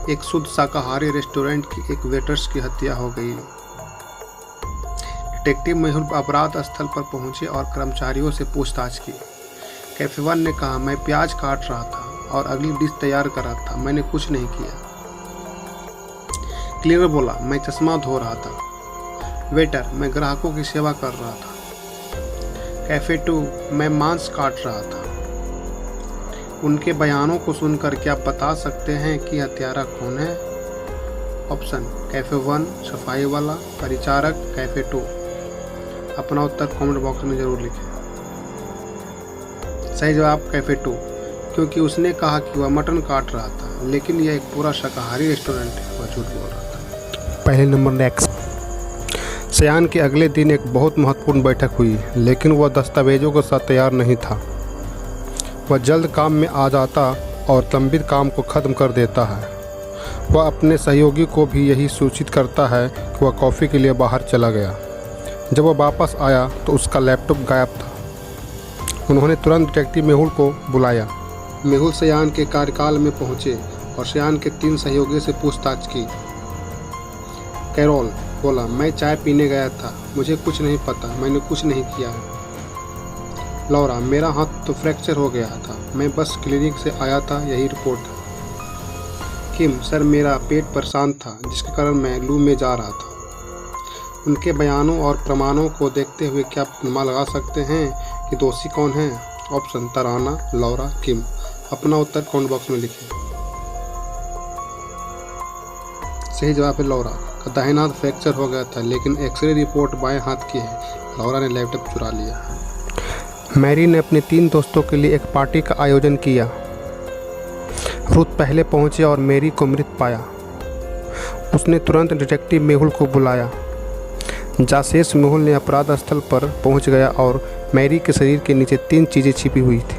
एक शुद्ध शाकाहारी रेस्टोरेंट की एक वेटर्स की हत्या हो गई। डिटेक्टिव मेहुल अपराध स्थल पर पहुंचे और कर्मचारियों से पूछताछ की। कैफे वन ने कहा, मैं प्याज काट रहा था और अगली डिश तैयार कर रहा था, मैंने कुछ नहीं किया। क्लीनर बोला, मैं चश्मा धो रहा था। वेटर, मैं ग्राहकों की सेवा कर रहा था। कैफे टू, मैं मांस काट रहा था। उनके बयानों को सुनकर क्या बता सकते हैं कि हत्यारा कौन है? ऑप्शन, कैफे वन सफाई वाला, परिचारक, कैफे टू। अपना उत्तर कमेंट बॉक्स में जरूर लिखें। सही जवाब कैफे टू, क्योंकि उसने कहा कि वह मटन काट रहा था, लेकिन यह एक पूरा शाकाहारी रेस्टोरेंट है, वह झूठ बोल रहा था। पहले नंबर नेक्स्ट। सयान के अगले दिन एक बहुत महत्वपूर्ण बैठक हुई, लेकिन वह दस्तावेजों के साथ तैयार नहीं था। वह जल्द काम में आ जाता और लंबित काम को ख़त्म कर देता है। वह अपने सहयोगी को भी यही सूचित करता है कि वह कॉफ़ी के लिए बाहर चला गया। जब वह वापस आया तो उसका लैपटॉप गायब था। उन्होंने तुरंत डिटेक्टिव मेहुल को बुलाया। मेहुल सयान के कार्यकाल में पहुंचे और सयान के 3 सहयोगियों से पूछताछ की। कैरोल बोला, मैं चाय पीने गया था, मुझे कुछ नहीं पता, मैंने कुछ नहीं किया है। लौरा, मेरा हाथ तो फ्रैक्चर हो गया था, मैं बस क्लिनिक से आया था, यही रिपोर्ट है। किम, सर मेरा पेट परेशान था, जिसके कारण मैं लू में जा रहा था। उनके बयानों और प्रमाणों को देखते हुए क्या अनुमान लगा सकते हैं कि दोषी कौन है? ऑप्शन, तराना, लौरा, किम। अपना उत्तर कमेंट बॉक्स में लिखें। सही जवाब है लौरा का दाहिना हाथ फ्रैक्चर हो गया था, लेकिन एक्सरे रिपोर्ट बाएं हाथ की है। लौरा ने लैपटॉप चुरा लिया। मैरी ने अपने 3 दोस्तों के लिए एक पार्टी का आयोजन किया। रुथ पहले पहुंचे और मैरी को मृत पाया। उसने तुरंत डिटेक्टिव मेहुल को बुलाया। जासूस मेहुल ने अपराध स्थल पर पहुंच गया और मैरी के शरीर के नीचे 3 चीज़ें छिपी हुई थी।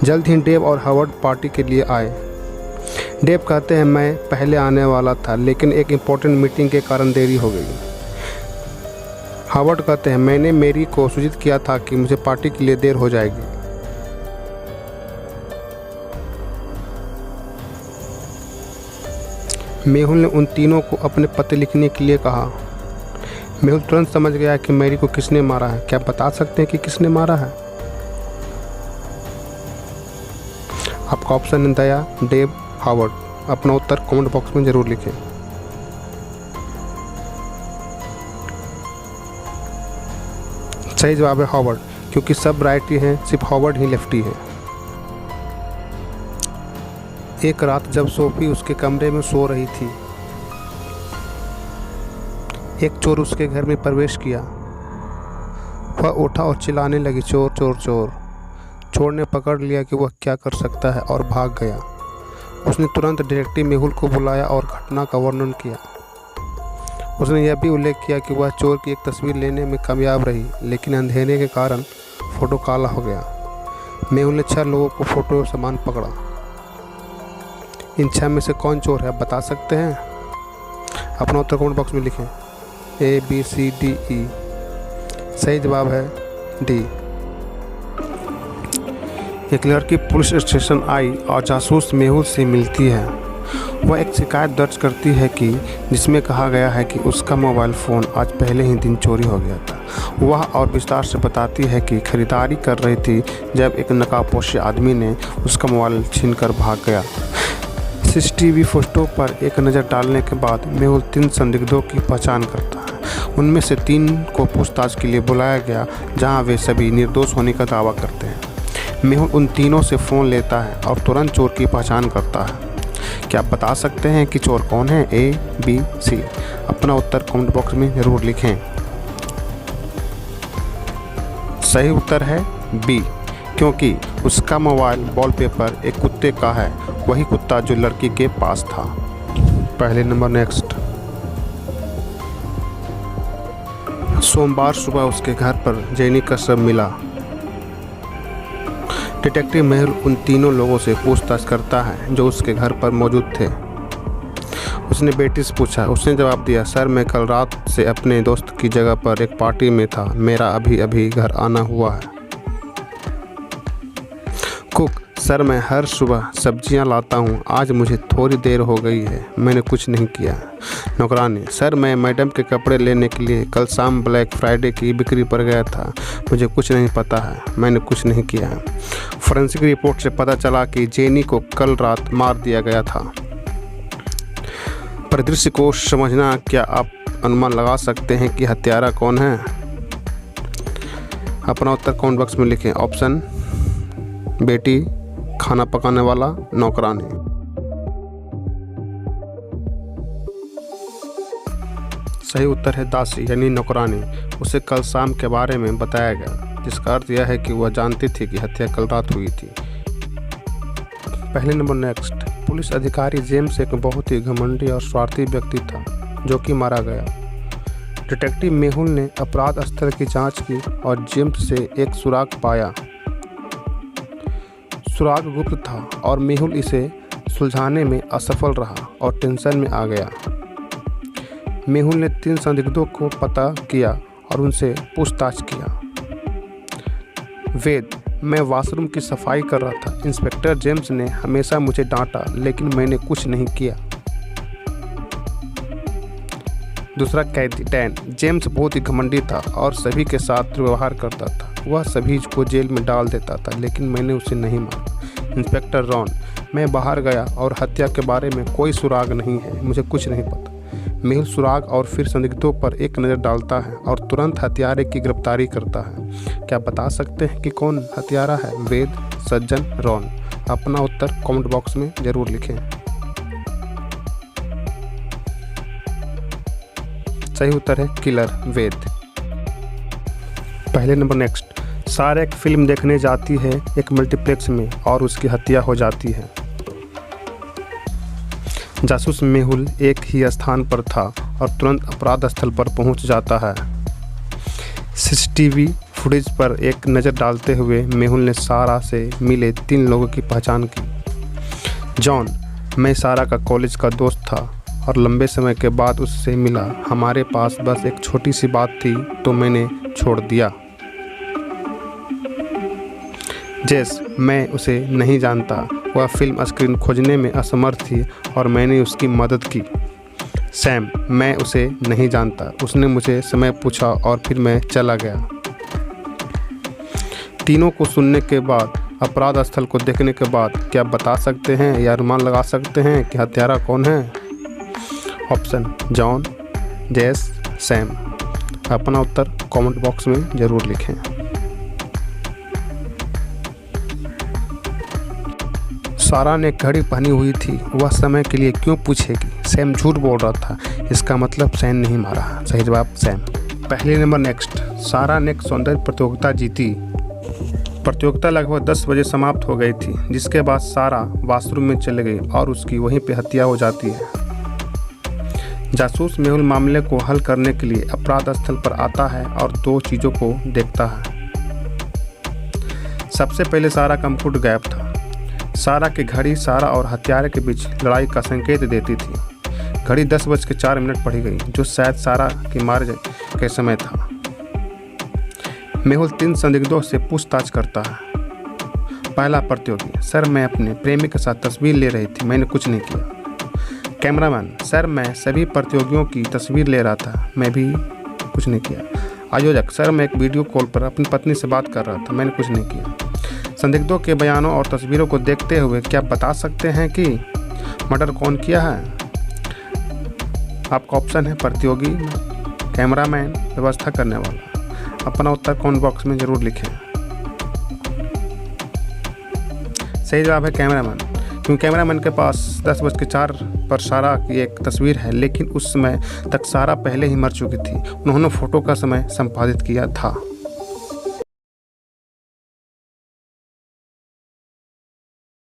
जल्द ही डेव और हावर्ड पार्टी के लिए आए। डेव कहते हैं, मैं पहले आने वाला था, लेकिन एक इम्पोर्टेंट मीटिंग के कारण देरी हो गई। हावर्ड कहते हैं, मैंने मैरी को सूचित किया था कि मुझे पार्टी के लिए देर हो जाएगी। मेहुल ने उन तीनों को अपने पते लिखने के लिए कहा। मेहुल तुरंत समझ गया कि मैरी को किसने मारा है। क्या बता सकते हैं कि किसने मारा है? आपका ऑप्शन है दया, डेव, हावर्ड। अपना उत्तर कमेंट बॉक्स में जरूर लिखें। सही जवाब है हावर्ड, क्योंकि सब राइटी हैं, सिर्फ हावर्ड ही लेफ्टी है। एक रात जब सोफी उसके कमरे में सो रही थी, एक चोर उसके घर में प्रवेश किया। वह उठा और चिल्लाने लगी, चोर चोर चोर। चोर ने पकड़ लिया कि वह क्या कर सकता है और भाग गया। उसने तुरंत डिटेक्टिव मेहुल को बुलाया और घटना का वर्णन किया। उसने यह भी उल्लेख किया कि वह चोर की एक तस्वीर लेने में कामयाब रही, लेकिन अंधेरे के कारण फ़ोटो काला हो गया। मेहुल ने 6 लोगों को फ़ोटो सामान पकड़ा। इन 6 में से कौन चोर है, बता सकते हैं? अपना उत्तर कमेंट बॉक्स में लिखें। A, B, C, D, E। सही जवाब है डी। एक लड़की पुलिस स्टेशन आई और जासूस मेहुल से मिलती है। वह एक शिकायत दर्ज करती है कि जिसमें कहा गया है कि उसका मोबाइल फ़ोन आज पहले ही दिन चोरी हो गया था। वह और विस्तार से बताती है कि खरीदारी कर रही थी जब एक नकाबपोश आदमी ने उसका मोबाइल छीनकर भाग गया। CCTV फुटेज पर एक नज़र डालने के बाद मेहुल 3 संदिग्धों की पहचान करता है। उनमें से 3 को पूछताछ के लिए बुलाया गया, जहां वे सभी निर्दोष होने का दावा करते हैं। मेहुल उन तीनों से फ़ोन लेता है और तुरंत चोर की पहचान करता है। क्या आप बता सकते हैं कि चोर कौन है? A, B, C। अपना उत्तर कमेंट बॉक्स में ज़रूर लिखें। सही उत्तर है B, क्योंकि उसका मोबाइल वॉलपेपर एक कुत्ते का है, वही कुत्ता जो लड़की के पास था। पहले नंबर नेक्स्ट। सोमवार सुबह उसके घर पर जेनी का शव मिला। डिटेक्टिव मेहुल उन तीनों लोगों से पूछताछ करता है जो उसके घर पर मौजूद थे। उसने बेटी से पूछा। उसने जवाब दिया, सर मैं कल रात से अपने दोस्त की जगह पर एक पार्टी में था, मेरा अभी अभी घर आना हुआ है। कुक, सर मैं हर सुबह सब्जियां लाता हूं, आज मुझे थोड़ी देर हो गई है, मैंने कुछ नहीं किया। नौकरानी, सर मैं मैडम के कपड़े लेने के लिए कल शाम ब्लैक फ्राइडे की बिक्री पर गया था, मुझे कुछ नहीं पता है, मैंने कुछ नहीं किया। फोरेंसिक रिपोर्ट से पता चला कि जेनी को कल रात मार दिया गया था। परिदृश्य को समझना, क्या आप अनुमान लगा सकते हैं कि हत्यारा कौन है? अपना उत्तर कमेंट बॉक्स में लिखें। ऑप्शन बेटी, खाना पकाने वाला, नौकरानी। सही उत्तर है दासी यानी नौकरानी। उसे कल शाम के बारे में बताया गया, जिसका अर्थ यह है कि वह जानती थी कि हत्या कल रात हुई थी। पहले नंबर नेक्स्ट। पुलिस अधिकारी जेम्स एक बहुत ही घमंडी और स्वार्थी व्यक्ति था जो कि मारा गया। डिटेक्टिव मेहुल ने अपराध स्थल की जांच की और जेम्स से एक सुराग पाया। सुराग गुप्त था और मेहुल इसे सुलझाने में असफल रहा और टेंशन में आ गया। मेहुल ने 3 संदिग्धों को पता किया और उनसे पूछताछ किया। वेद, मैं वॉशरूम की सफाई कर रहा था। इंस्पेक्टर जेम्स ने हमेशा मुझे डांटा, लेकिन मैंने कुछ नहीं किया। दूसरा कैदी डैन, जेम्स बहुत ही घमंडी था और सभी के साथ व्यवहार करता था। वह सभी को जेल में डाल देता था, लेकिन मैंने उसे नहीं मारा। इंस्पेक्टर रॉन, मैं बाहर गया और हत्या के बारे में कोई सुराग नहीं है, मुझे कुछ नहीं पता। मेहुल सुराग और फिर संदिग्धों पर एक नज़र डालता है और तुरंत हत्यारे की गिरफ्तारी करता है। क्या बता सकते हैं कि कौन हत्यारा है? वेद, सज्जन, रॉन। अपना उत्तर कमेंट बॉक्स में ज़रूर लिखें। सही उत्तर है किलर, वेद। पहले नंबर नेक्स्ट। सारा एक फिल्म देखने जाती है एक मल्टीप्लेक्स में और उसकी हत्या हो जाती है। जासूस मेहुल एक ही स्थान पर था और तुरंत अपराध स्थल पर पहुंच जाता है। सीसीटीवी फुटेज पर एक नज़र डालते हुए मेहुल ने सारा से मिले 3 लोगों की पहचान की। जॉन, मैं सारा का कॉलेज का दोस्त था और लंबे समय के बाद उससे मिला। हमारे पास बस एक छोटी सी बात थी तो मैंने छोड़ दिया। जेस, मैं उसे नहीं जानता, वह फिल्म स्क्रीन खोजने में असमर्थ थी और मैंने उसकी मदद की। सैम, मैं उसे नहीं जानता, उसने मुझे समय पूछा और फिर मैं चला गया। तीनों को सुनने के बाद, अपराध स्थल को देखने के बाद क्या बता सकते हैं या अनुमान लगा सकते हैं कि हत्यारा कौन है? ऑप्शन जॉन, जेस, सैम। अपना उत्तर कमेंट बॉक्स में ज़रूर लिखें। सारा ने घड़ी पहनी हुई थी, वह समय के लिए क्यों पूछेगी? सैम झूठ बोल रहा था, इसका मतलब सैम नहीं मारा। सही जवाब सैम। पहले नंबर नेक्स्ट। सारा ने एक सौंदर्य प्रतियोगिता जीती। प्रतियोगिता लगभग 10 बजे समाप्त हो गई थी, जिसके बाद सारा वॉशरूम में चले गई और उसकी वहीं पे हत्या हो जाती है। जासूस मेहुल मामले को हल करने के लिए अपराध स्थल पर आता है और 2 चीज़ों को देखता है। सबसे पहले सारा का मुकुट गायब था। सारा की घड़ी सारा और हत्यारे के बीच लड़ाई का संकेत देती थी। घड़ी 10:04 पढ़ी गई, जो शायद सारा की मार के समय था। मेहुल 3 संदिग्धों से पूछताछ करता है। पहला प्रतियोगी, सर मैं अपने प्रेमी के साथ तस्वीर ले रही थी, मैंने कुछ नहीं किया। कैमरामैन, सर मैं सभी प्रतियोगियों की तस्वीर ले रहा था, मैं भी कुछ नहीं किया। आयोजक, सर मैं एक वीडियो कॉल पर अपनी पत्नी से बात कर रहा था, मैंने कुछ नहीं किया। संदिग्धों के बयानों और तस्वीरों को देखते हुए क्या बता सकते हैं कि मर्डर कौन किया है? आपका ऑप्शन है प्रतियोगी, कैमरामैन, व्यवस्था करने वाला। अपना उत्तर कमेंट बॉक्स में ज़रूर लिखें। सही जवाब है कैमरामैन, क्योंकि कैमरामैन के पास 10:04 पर सारा की एक तस्वीर है, लेकिन उस समय तक सारा पहले ही मर चुकी थी। उन्होंने फ़ोटो का समय संपादित किया था।